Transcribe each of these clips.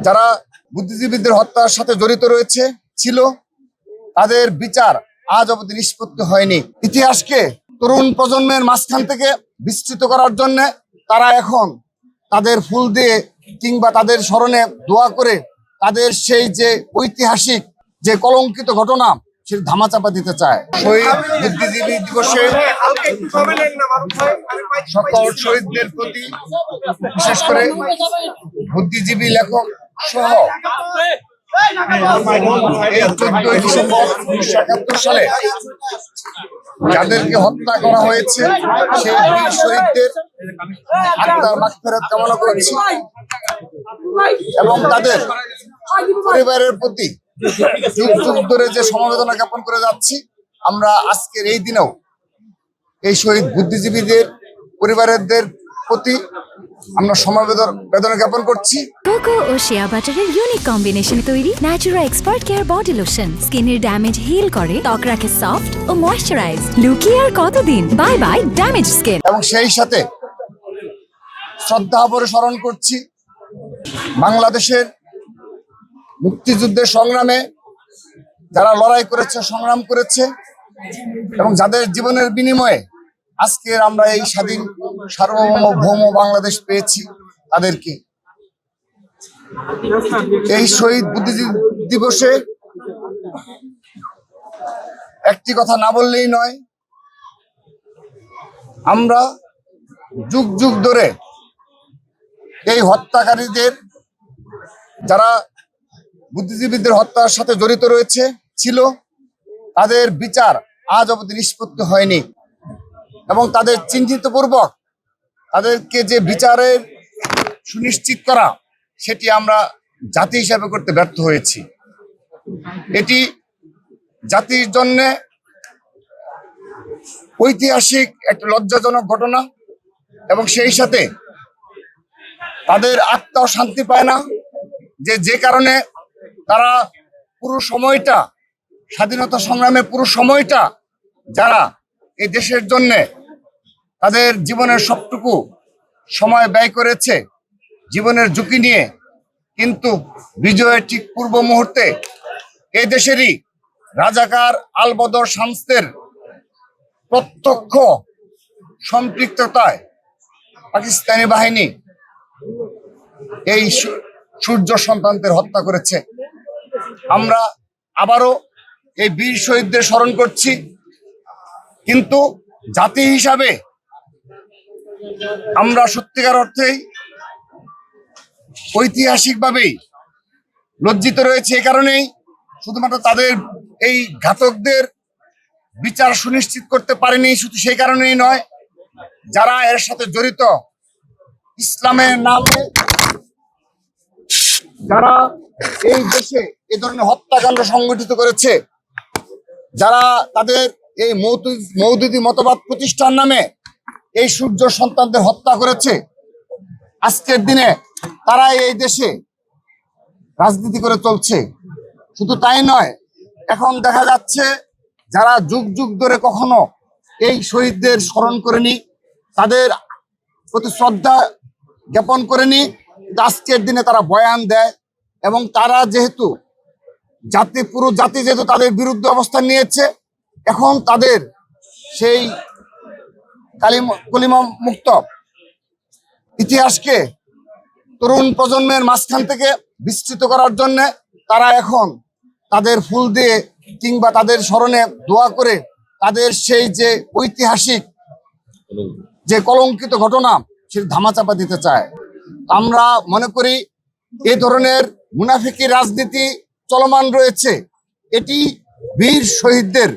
যারা বুদ্ধিজীবীদের হত্যার সাথে জড়িত রয়েছে ছিল, তাদের বিচার আজ অবধি নিষ্পত্তি হয়নি। ইতিহাসকে তরুণ প্রজন্মের মাঝখান থেকে বিস্তৃত করার জন্য তারা এখন তাদের ফুল দিয়ে কিংবা তাদের স্মরণে দোয়া করে তাদের সেই যে ঐতিহাসিক যে কলঙ্কিত ঘটনা সে ধামাচাপা দিতে চায়। শহীদ বুদ্ধিজীবী দিবসে সকল শহীদদের প্রতি, বিশেষ করে বুদ্ধিজীবী লেখক সহ এই 14 ডিসেম্বর 1971 সালে যাদেরকে হত্যা করা হয়েছে সেই বীর শহীদদের আত্মার মাগফিরাত কামনা করছি এবং তাদের পরিবারের প্রতি যুগ যুগ ধরে যে সমবেদনা জ্ঞাপন করে যাচ্ছি, আমরা আজকের এই দিনেও এই শহীদ বুদ্ধিজীবীদের পরিবারদের প্রতি আমরা সমবেদনা জ্ঞাপন করছি। কোকো ও শিয়া বাটারের ইউনিক কম্বিনেশনে তৈরি Natura expert care body lotion স্কিনের ড্যামেজ হিল করে, ত্বক রাখে সফট ও ময়েশ্চারাইজ। লুকিয়ে আর কতদিন, বাই বাই ড্যামেজ স্কিন। এবং সেই সাথে শ্রদ্ধা ভরে স্মরণ করছি বাংলাদেশের মুক্তিযুদ্ধের সংগ্রামে যারা লড়াই করেছে, সংগ্রাম করেছে এবং যাদের জীবনের বিনিময়ে আজকের আমরা এই স্বাধীন সার্বভৌম বাংলাদেশ পেয়েছি, তাদেরকে এই শহীদ বুদ্ধিজীবী দিবসে একটি কথা না বললেই নয়। আমরা যুগ যুগ ধরে এই হত্যাকারীদের, যারা বুদ্ধিজীবীদের হত্যার সাথে জড়িত রয়েছে ছিল, তাদের বিচার আজ অবধি নিষ্পত্তি হয়নি এবং তাদের চিহ্নিতপূর্বক তাদেরকে যে বিচারের সুনিশ্চিত করা সেটি আমরা জাতি হিসাবে করতে ব্যর্থ হয়েছি। এটি জাতির জন্য ঐতিহাসিক একটা লজ্জাজনক ঘটনা এবং সেই সাথে তাদের আত্মাও শান্তি পায় না, যে কারণে তারা পুরো সময়টা, স্বাধীনতা সংগ্রামে পুরো সময়টা যারা এই দেশের জন্য তাদের জীবনের সবটুকু সময় ব্যয় করেছে জীবনের ঝুঁকি নিয়ে, কিন্তু বিজয়ের ঠিক পূর্ব মুহূর্তে এই দেশেরই রাজাকার আলবদর শামসের প্রত্যক্ষ সম্পৃক্ততায় পাকিস্তানি বাহিনী এই সূর্য সন্তানদের হত্যা করেছে। আমরা আবারও এই বীর শহীদদের স্মরণ করছি, কিন্তু জাতি হিসাবে আমরা সত্যিকার অর্থেই ঐতিহাসিকভাবেই লজ্জিত রয়েছে। এই কারণেই শুধুমাত্র তাদের এই ঘাতকদের বিচার সুনিশ্চিত করতে পারেনি, শুধু সেই কারণেই নয়, যারা এর সাথে জড়িত, ইসলামের নামে যারা এই দেশে এই ধরনের হত্যাকাণ্ড সংগঠিত করেছে, যারা তাদের এই মৌদুদি মতবাদ প্রতিষ্ঠান নামে এই সূর্য সন্তানদের হত্যা করেছে, আজকের দিনে তারা এই দেশে রাজনীতি করে চলছে। শুধু তাই নয়, এখন দেখা যাচ্ছে যারা যুগ যুগ ধরে কখনো এই শহীদদের স্মরণ করেনি, তাদের প্রতি শ্রদ্ধা জ্ঞাপন করেনি, আজকের দিনে তারা বয়ান দেয় এবং তারা যেহেতু পুরো জাতি যেহেতু তাদের বিরুদ্ধে অবস্থান নিয়েছে, এখন তাদের সেই কলিমা মুক্ত ইতিহাসকে তরুণ প্রজন্মের মাঝখান থেকে বিস্তৃত করার জন্য তারা এখন তাদের ফুল দিয়ে কিংবা তাদের স্মরণে দোয়া করে তাদের সেই যে ঐতিহাসিক যে কলঙ্কিত ঘটনা সে ধামাচাপা দিতে চায়। আমরা মনে করি এই ধরনের মুনাফিকি রাজনীতি চলমান রয়েছে, এটি বীর শহীদদের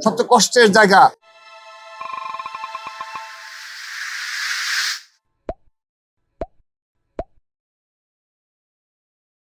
সবচেয়ে কষ্টের জায়গা।